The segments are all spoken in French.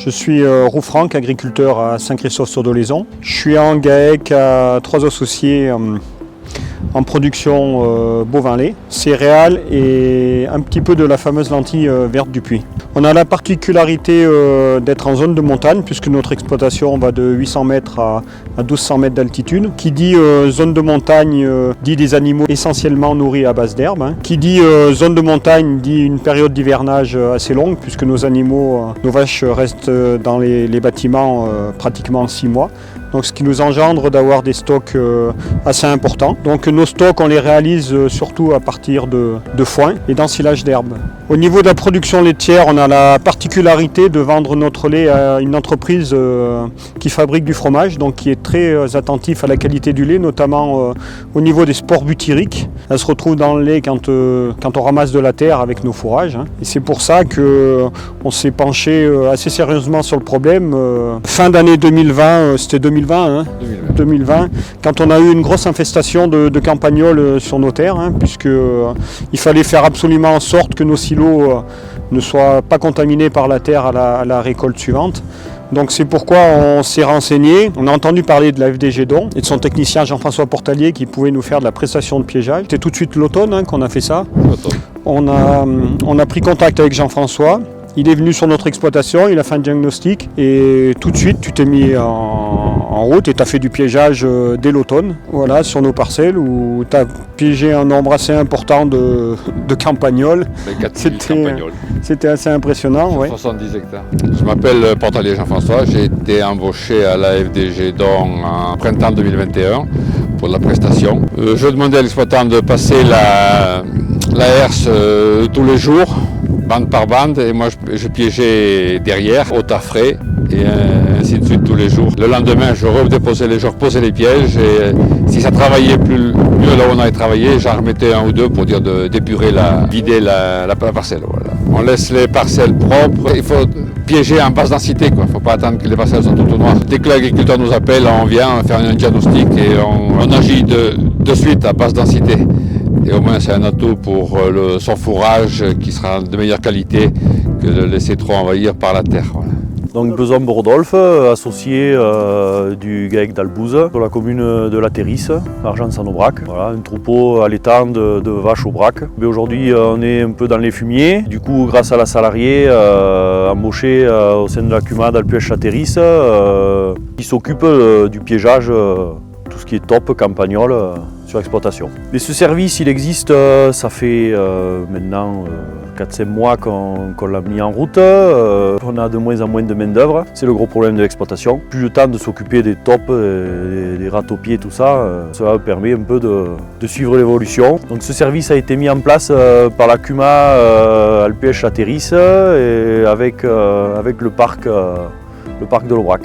Je suis Roux Franck, agriculteur à Saint-Christophe-sur-Dolaison. Je suis en GAEC à 3 associés en production bovin-lait, céréales et un petit peu de la fameuse lentille verte du Puy. On a la particularité d'être en zone de montagne puisque notre exploitation va de 800 mètres à 1200 mètres d'altitude. Qui dit zone de montagne dit des animaux essentiellement nourris à base d'herbe. Qui dit zone de montagne dit une période d'hivernage assez longue puisque nos animaux, nos vaches restent dans les bâtiments pratiquement 6 mois. Donc, ce qui nous engendre d'avoir des stocks assez importants. Donc nos stocks, on les réalise surtout à partir de foin et d'ensilage d'herbe. Au niveau de la production laitière, on a la particularité de vendre notre lait à une entreprise qui fabrique du fromage, donc qui est très attentif à la qualité du lait, notamment au niveau des spores butyriques. Elle se retrouve dans le lait quand on ramasse de la terre avec nos fourrages. Et c'est pour ça qu'on s'est penché assez sérieusement sur le problème. Fin d'année 2020, c'était 2020, quand on a eu une grosse infestation de campagnols sur nos terres, puisqu'il fallait faire absolument en sorte que nos silos ne soient pas contaminés par la terre à la récolte suivante. Donc c'est pourquoi on s'est renseigné, on a entendu parler de la FDG Don et de son technicien Jean-François Portalier qui pouvait nous faire de la prestation de piégeage. C'était tout de suite l'automne qu'on a fait ça. On a pris contact avec Jean-François. Il est venu sur notre exploitation, il a fait un diagnostic et tout de suite tu t'es mis en route et tu as fait du piégeage dès l'automne, voilà, sur nos parcelles où tu as piégé un nombre assez important de campagnols. C'était assez impressionnant. 70 hectares. Je m'appelle Portalier Jean-François, j'ai été embauché à la FDG Don en printemps 2021 pour la prestation. Je demandais à l'exploitant de passer la herse tous les jours, bande par bande, et moi je piégeais derrière, au tas frais, et ainsi de suite tous les jours. Le lendemain, je reposais les pièges, et si ça travaillait mieux là où on avait travaillé, j'en remettais un ou deux pour dire d'épurer, vider la parcelle. Voilà. On laisse les parcelles propres, il faut piéger en basse densité, il ne faut pas attendre que les parcelles soient toutes noires. Dès que l'agriculteur nous appelle, on vient faire un diagnostic et on agit de suite à basse densité. Et au moins c'est un atout pour son fourrage qui sera de meilleure qualité que de le laisser trop envahir par la terre. Voilà. Donc Beson Bordolph, associé du GAEC d'Albouze, sur la commune de La Terrisse, Argens-en-Aubrac. Voilà, un troupeau allaitant de vaches au brac. Mais aujourd'hui on est un peu dans les fumiers. Du coup, grâce à la salariée embauchée au sein de la CUMA d'Alpuech La Terrisse, qui s'occupe du piégeage, tout ce qui est top, campagnol, sur exploitation. Mais ce service, il existe, ça fait maintenant 4-5 mois qu'on l'a mis en route. On a de moins en moins de main d'œuvre. C'est le gros problème de l'exploitation. Plus le temps de s'occuper des tops, des râteaux-pieds, tout ça, cela permet un peu de suivre l'évolution. Donc ce service a été mis en place par la CUMA Alpuech La Terrisse et avec le parc de l'Aubrac.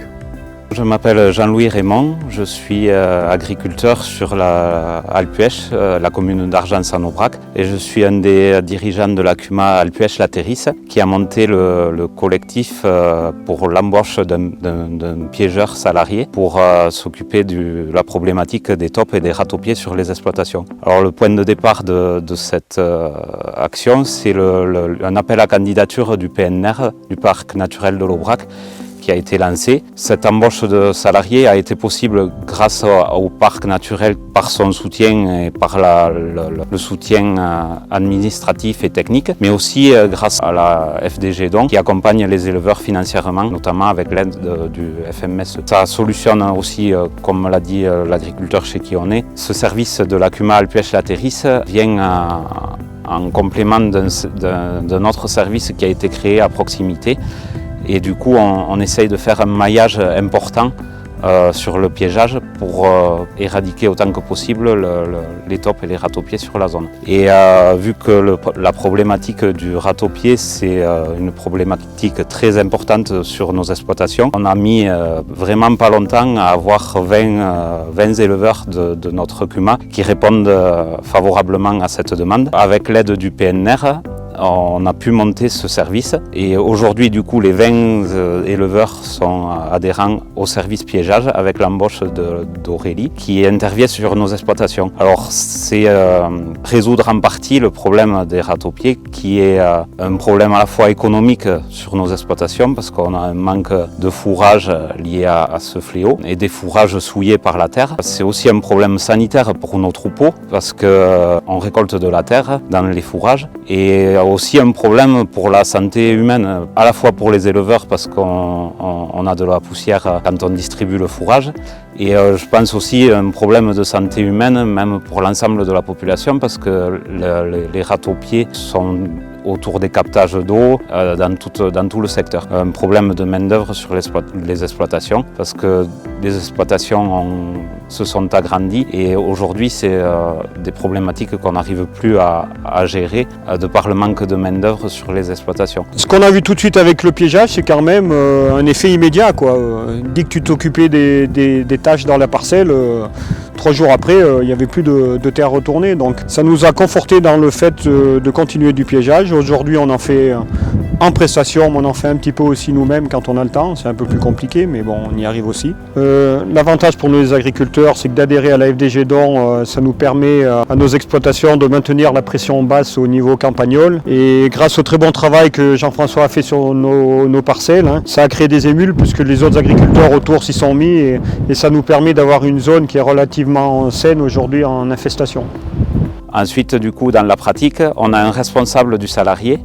Je m'appelle Jean-Louis Raymond, je suis agriculteur sur Alpuech, la commune d'Argens-en-Aubrac, et je suis un des dirigeants de la CUMA Alpuech La Terrisse qui a monté le collectif pour l'embauche d'un piégeur salarié pour s'occuper de la problématique des tops et des râteaux-pieds sur les exploitations. Alors le point de départ de cette action, c'est un appel à candidature du PNR, du Parc naturel de l'Aubrac, qui a été lancé. Cette embauche de salariés a été possible grâce au parc naturel par son soutien et par le soutien administratif et technique, mais aussi grâce à la FDG Don qui accompagne les éleveurs financièrement, notamment avec l'aide du FMS. Ça solutionne aussi, comme l'a dit l'agriculteur chez qui on est, ce service de la CUMA Alpuech La Terrisse vient en complément d'un autre service qui a été créé à proximité. Et du coup, on essaye de faire un maillage important sur le piégeage pour éradiquer autant que possible les tops et les râteaux-pieds sur la zone. Et vu que la problématique du râteau-pied, c'est une problématique très importante sur nos exploitations, on a mis vraiment pas longtemps à avoir 20 éleveurs de notre CUMA qui répondent favorablement à cette demande. Avec l'aide du PNR, on a pu monter ce service. Et aujourd'hui, du coup, les 20 éleveurs sont adhérents au service piégeage avec l'embauche d'Aurélie qui intervient sur nos exploitations. Alors, c'est résoudre en partie le problème des râteaux-pieds qui est un problème à la fois économique sur nos exploitations parce qu'on a un manque de fourrage lié à ce fléau et des fourrages souillés par la terre. C'est aussi un problème sanitaire pour nos troupeaux parce qu'on récolte de la terre dans les fourrages et aussi un problème pour la santé humaine, à la fois pour les éleveurs parce qu'on a de la poussière quand on distribue le fourrage et je pense aussi un problème de santé humaine même pour l'ensemble de la population parce que les râteaux-pieds sont autour des captages d'eau dans tout le secteur. Un problème de main-d'œuvre sur les exploitations parce que les exploitations se sont agrandies et aujourd'hui c'est des problématiques qu'on n'arrive plus à gérer de par le manque de main-d'œuvre sur les exploitations. Ce qu'on a vu tout de suite avec le piégeage, c'est quand même un effet immédiat, quoi. Dès que tu t'occupais des tâches dans la parcelle, 3 jours après, il n'y avait plus de terre retournée. Donc ça nous a conforté dans le fait de continuer du piégeage. Aujourd'hui, on en fait en prestation, mais on en fait un petit peu aussi nous-mêmes quand on a le temps. C'est un peu plus compliqué, mais bon, on y arrive aussi. L'avantage pour nous les agriculteurs, c'est que d'adhérer à la FDG Don, ça nous permet à nos exploitations de maintenir la pression basse au niveau campagnol. Et grâce au très bon travail que Jean-François a fait sur nos parcelles, ça a créé des émules puisque les autres agriculteurs autour s'y sont mis et ça nous permet d'avoir une zone qui est relativement saine aujourd'hui en infestation. Ensuite, du coup, dans la pratique, on a un responsable du salarié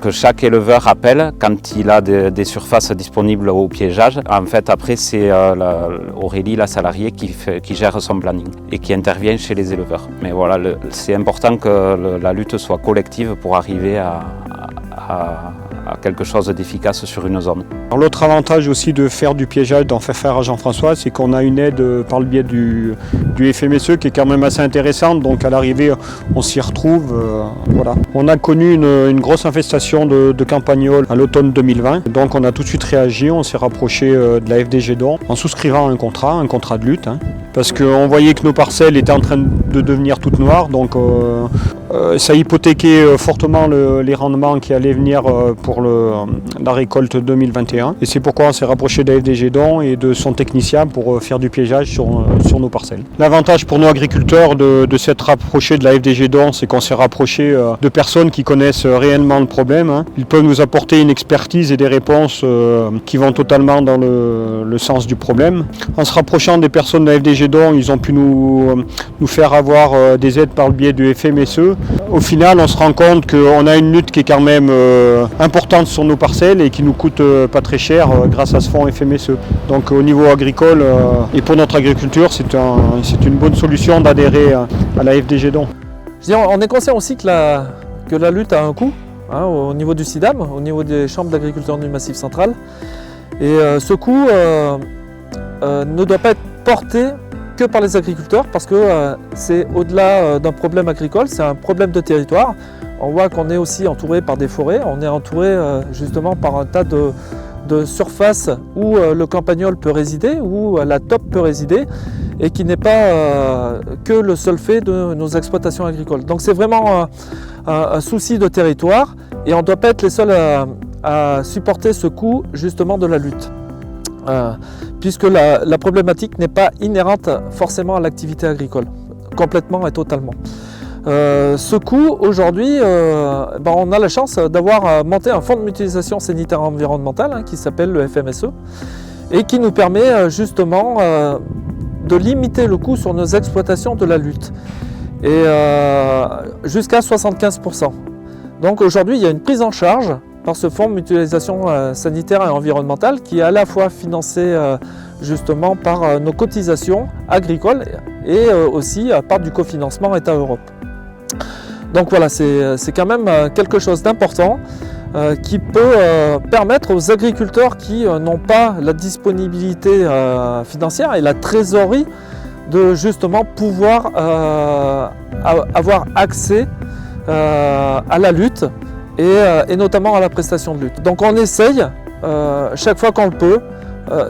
que chaque éleveur appelle quand il a des surfaces disponibles au piégeage. En fait, après, c'est Aurélie, la salariée, qui gère son planning et qui intervient chez les éleveurs. Mais voilà, c'est important que la lutte soit collective pour arriver à quelque chose d'efficace sur une zone. L'autre avantage aussi de faire du piégeage, d'en faire faire à Jean-François, c'est qu'on a une aide par le biais du FMSE qui est quand même assez intéressante. Donc à l'arrivée, on s'y retrouve. Voilà. On a connu une grosse infestation de campagnols à l'automne 2020. Donc on a tout de suite réagi, on s'est rapproché de la FDG Don en souscrivant un contrat de lutte. Parce qu'on voyait que nos parcelles étaient en train de devenir toutes noires. Donc ça hypothéquait fortement les rendements qui allaient venir pour la récolte 2021. Et c'est pourquoi on s'est rapproché de la FDG Don et de son technicien pour faire du piégeage sur nos parcelles. L'avantage pour nos agriculteurs de s'être rapprochés de la FDG Don, c'est qu'on s'est rapproché de personnes qui connaissent réellement le problème. Ils peuvent nous apporter une expertise et des réponses qui vont totalement dans le sens du problème. En se rapprochant des personnes de la FDG Don, ils ont pu nous faire avoir des aides par le biais du FMSE. Au final, on se rend compte qu'on a une lutte qui est quand même importante sur nos parcelles et qui nous coûte pas très cher grâce à ce fonds FMSE. Donc au niveau agricole et pour notre agriculture, c'est une bonne solution d'adhérer à la FDG Don. On est conscient aussi que la lutte a un coût au niveau du CIDAM, au niveau des chambres d'agriculteurs du Massif central. Et ce coût ne doit pas être porté que par les agriculteurs parce que c'est au-delà d'un problème agricole, c'est un problème de territoire. On voit qu'on est aussi entouré par des forêts, on est entouré justement par un tas de surfaces où le campagnol peut résider, où la taupe peut résider et qui n'est pas que le seul fait de nos exploitations agricoles. Donc c'est vraiment un souci de territoire et on ne doit pas être les seuls à supporter ce coût justement de la lutte. Puisque la problématique n'est pas inhérente forcément à l'activité agricole, complètement et totalement. Ce coût, aujourd'hui, on a la chance d'avoir monté un fonds de mutualisation sanitaire environnementale qui s'appelle le FMSE et qui nous permet justement de limiter le coût sur nos exploitations de la lutte et jusqu'à 75%. Donc aujourd'hui, il y a une prise en charge par ce fonds de mutualisation sanitaire et environnementale qui est à la fois financé justement par nos cotisations agricoles et aussi par du cofinancement État-Europe. Donc voilà, c'est quand même quelque chose d'important qui peut permettre aux agriculteurs qui n'ont pas la disponibilité financière et la trésorerie de justement pouvoir avoir accès à la lutte et notamment à la prestation de lutte. Donc on essaye, chaque fois qu'on le peut,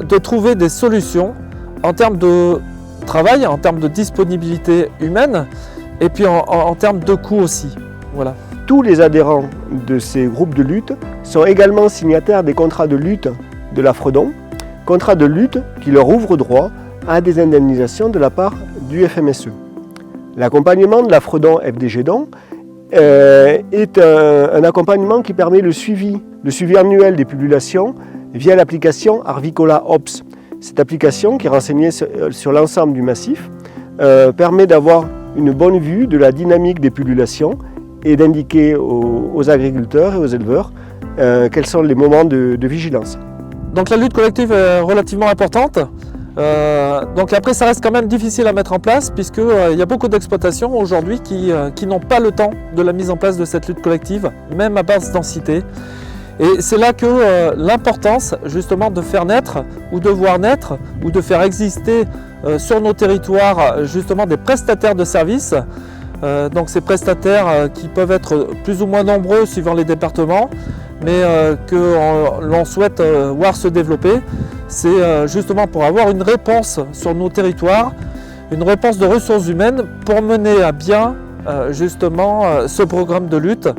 de trouver des solutions en termes de travail, en termes de disponibilité humaine et puis en termes de coût aussi. Voilà. Tous les adhérents de ces groupes de lutte sont également signataires des contrats de lutte de la Fredon, contrats de lutte qui leur ouvrent droit à des indemnisations de la part du FMSE. L'accompagnement de la Fredon FDG Don est un accompagnement qui permet le suivi annuel des pullulations via l'application Arvicola Ops. Cette application, qui est renseignée sur l'ensemble du massif, permet d'avoir une bonne vue de la dynamique des pullulations et d'indiquer aux agriculteurs et aux éleveurs quels sont les moments de vigilance. Donc la lutte collective est relativement importante. Donc après ça reste quand même difficile à mettre en place puisqu'il y a beaucoup d'exploitations aujourd'hui qui n'ont pas le temps de la mise en place de cette lutte collective, même à basse densité. Et c'est là que l'importance justement de faire naître ou de voir naître ou de faire exister sur nos territoires justement des prestataires de services. Donc ces prestataires qui peuvent être plus ou moins nombreux suivant les départements, mais que l'on souhaite voir se développer. C'est justement pour avoir une réponse sur nos territoires, une réponse de ressources humaines pour mener à bien justement ce programme de lutte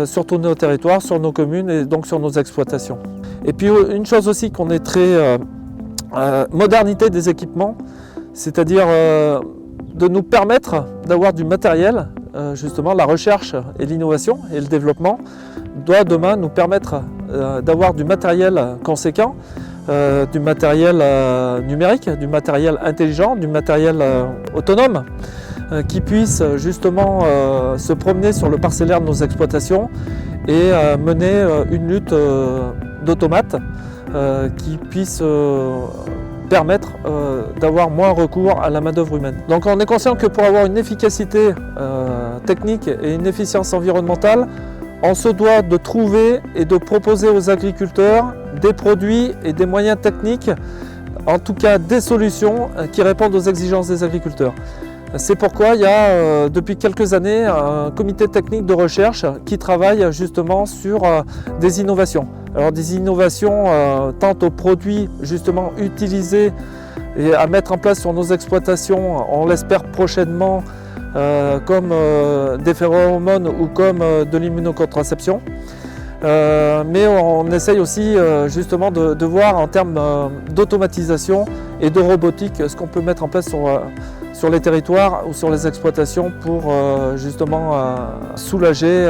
sur tous nos territoires, sur nos communes et donc sur nos exploitations. Et puis une chose aussi qu'on est très modernité des équipements, c'est-à-dire de nous permettre d'avoir du matériel, justement la recherche et l'innovation et le développement doit demain nous permettre d'avoir du matériel conséquent, du matériel numérique, du matériel intelligent, du matériel autonome qui puisse justement se promener sur le parcellaire de nos exploitations et mener une lutte d'automates qui puisse permettre d'avoir moins recours à la main-d'œuvre humaine. Donc on est conscient que pour avoir une efficacité technique et une efficience environnementale, on se doit de trouver et de proposer aux agriculteurs des produits et des moyens techniques, en tout cas des solutions qui répondent aux exigences des agriculteurs. C'est pourquoi il y a depuis quelques années un comité technique de recherche qui travaille justement sur des innovations. Alors des innovations tant aux produits justement utilisés et à mettre en place sur nos exploitations, on l'espère prochainement, comme des phéromones ou comme de l'immunocontraception. Mais on essaye aussi justement de voir en termes d'automatisation et de robotique ce qu'on peut mettre en place sur les territoires ou sur les exploitations pour justement soulager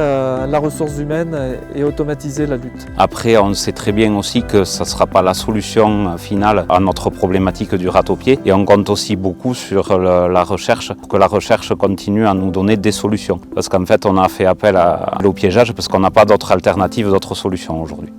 la ressource humaine et automatiser la lutte. Après, on sait très bien aussi que ça ne sera pas la solution finale à notre problématique du râteau-pied et on compte aussi beaucoup sur la recherche pour que la recherche continue à nous donner des solutions. Parce qu'en fait, on a fait appel au piégeage parce qu'on n'a pas d'autres alternatives, d'autres solutions aujourd'hui.